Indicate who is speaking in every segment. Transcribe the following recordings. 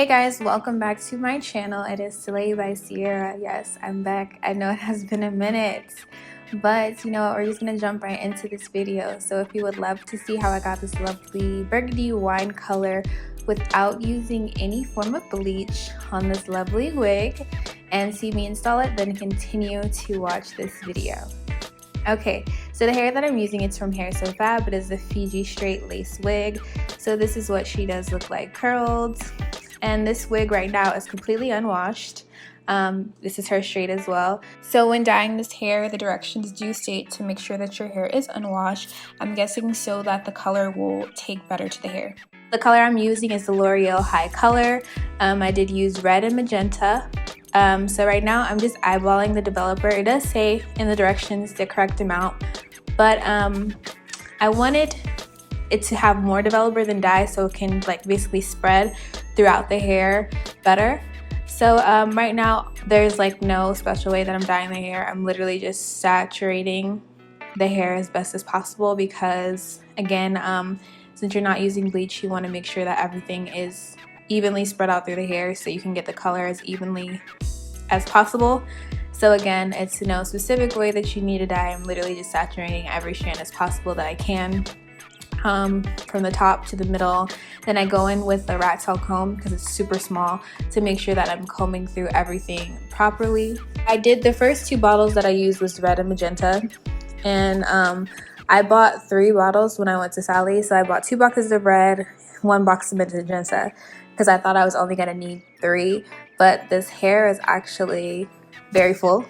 Speaker 1: Hey guys, welcome back to my channel. It is SlayByCiara. Yes, I'm back. I know it has been a minute, but you know what, we're just gonna jump right into this video. So if you would love to see how I got this lovely burgundy wine color without using any form of bleach on this lovely wig and see me install it, then continue to watch this video. Okay, so the hair that I'm using, it's from Hairsofab. It is the Fiji straight lace wig. So this is what she does look like curled. And this wig right now is completely unwashed. This is her straight as well. So when dyeing this hair, the directions do state to make sure that your hair is unwashed. I'm guessing so that the color will take better to the hair. The color I'm using is the L'Oreal Hicolor. I did use red and magenta. So right now I'm just eyeballing the developer. It does say in the directions the correct amount, but I wanted it to have more developer than dye so it can like basically spread throughout the hair better. So right now there's like no special way that I'm dyeing the hair. I'm literally just saturating the hair as best as possible because again, since you're not using bleach, you want to make sure that everything is evenly spread out through the hair so you can get the color as evenly as possible. So again, it's no specific way that you need to dye. I'm literally just saturating every strand as possible that I can. From the top to the middle. Then I go in with a rat tail comb because it's super small to make sure that I'm combing through everything properly. I did the first two bottles that I used was red and magenta, and I bought 3 bottles when I went to Sally. So I bought 2 boxes of red, 1 box of magenta because I thought I was only gonna need 3, but this hair is actually very full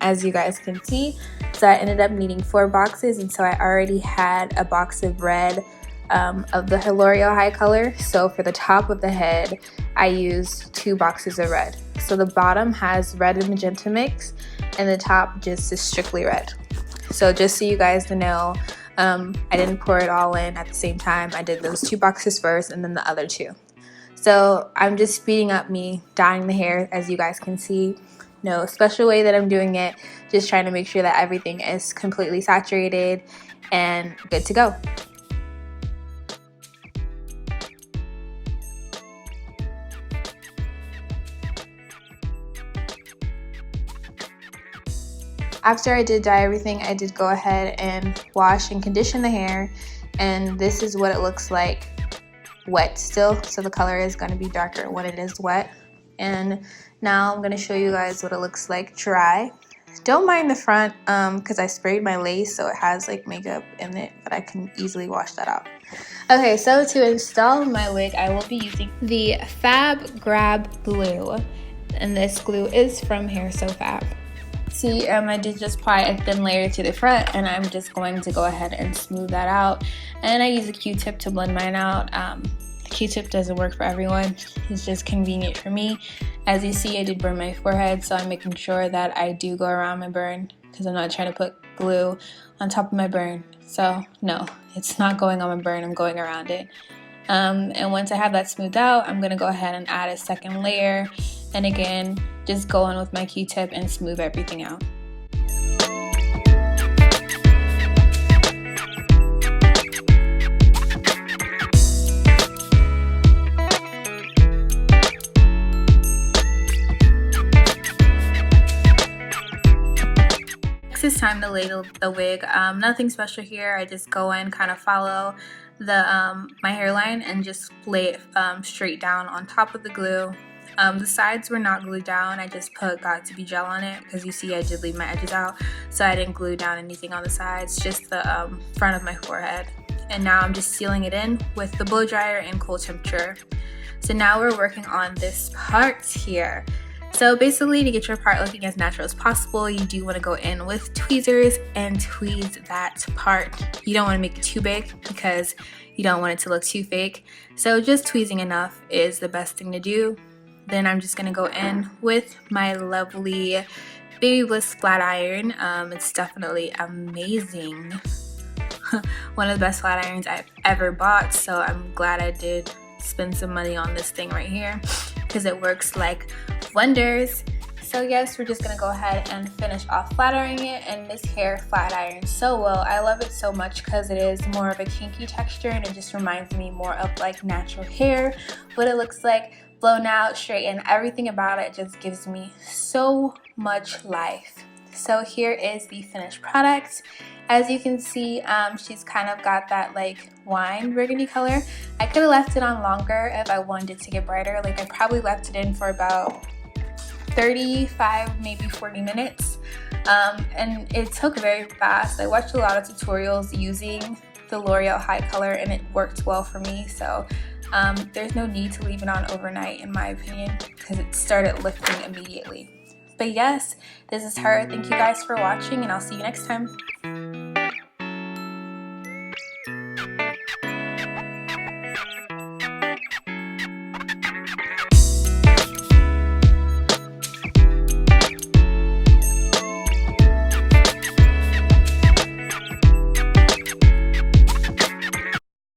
Speaker 1: as you guys can see. So I ended up needing 4 boxes, and so I already had a box of red of the L'Oreal Hicolor. So for the top of the head, I used 2 boxes of red. So the bottom has red and magenta mix, and the top just is strictly red. So just so you guys know, I didn't pour it all in at the same time. I did those 2 boxes first and then the other 2. So I'm just speeding up me dyeing the hair, as you guys can see. No special way that I'm doing it, just trying to make sure that everything is completely saturated and good to go. After I did dye everything, I did go ahead and wash and condition the hair, and this is what it looks like wet still. So the color is going to be darker when it is wet. And now I'm going to show you guys what it looks like dry. Don't mind the front because I sprayed my lace so it has like makeup in it, but I can easily wash that out. Okay, so to install my wig, I will be using the Fab Grab glue, and this glue is from Hairsofab. See, I did just apply a thin layer to the front, and I'm just going to go ahead and smooth that out. And I use a Q-tip to blend mine out. Q-tip doesn't work for everyone. It's just convenient for me. As you see, I did burn my forehead, so I'm making sure that I do go around my burn because I'm not trying to put glue on top of my burn. So no, it's not going on my burn, I'm going around it. And once I have that smoothed out, I'm gonna go ahead and add a second layer, and again, just go in with my Q-tip and smooth everything out. It's time to ladle the wig. Nothing special here. I just go in, kind of follow the my hairline and just lay it straight down on top of the glue. The sides were not glued down. I just put got to be gel on it because you see I did leave my edges out, so I didn't glue down anything on the sides, just the front of my forehead. And now I'm just sealing it in with the blow dryer and cold temperature. So now we're working on this part here. So basically, to get your part looking as natural as possible, you do want to go in with tweezers and tweeze that part. You don't want to make it too big because you don't want it to look too fake. So just tweezing enough is the best thing to do. Then I'm just going to go in with my lovely Baby Bliss flat iron. It's definitely amazing. One of the best flat irons I've ever bought, so I'm glad I did spend some money on this thing right here because it works like wonders. So yes, we're just gonna go ahead and finish off flat ironing it, and this hair flat irons so well. I love it so much because it is more of a kinky texture and it just reminds me more of like natural hair, what it looks like. blown out, straightened. Everything about it just gives me so much life. So here is the finished product. As you can see, she's kind of got that like wine burgundy color. I could have left it on longer if I wanted it to get brighter. Like I probably left it in for about 35, maybe 40 minutes. And it took very fast. I watched a lot of tutorials using the L'Oreal Hicolor and it worked well for me. So there's no need to leave it on overnight in my opinion because it started lifting immediately. But yes, this is her. Thank you guys for watching and I'll see you next time.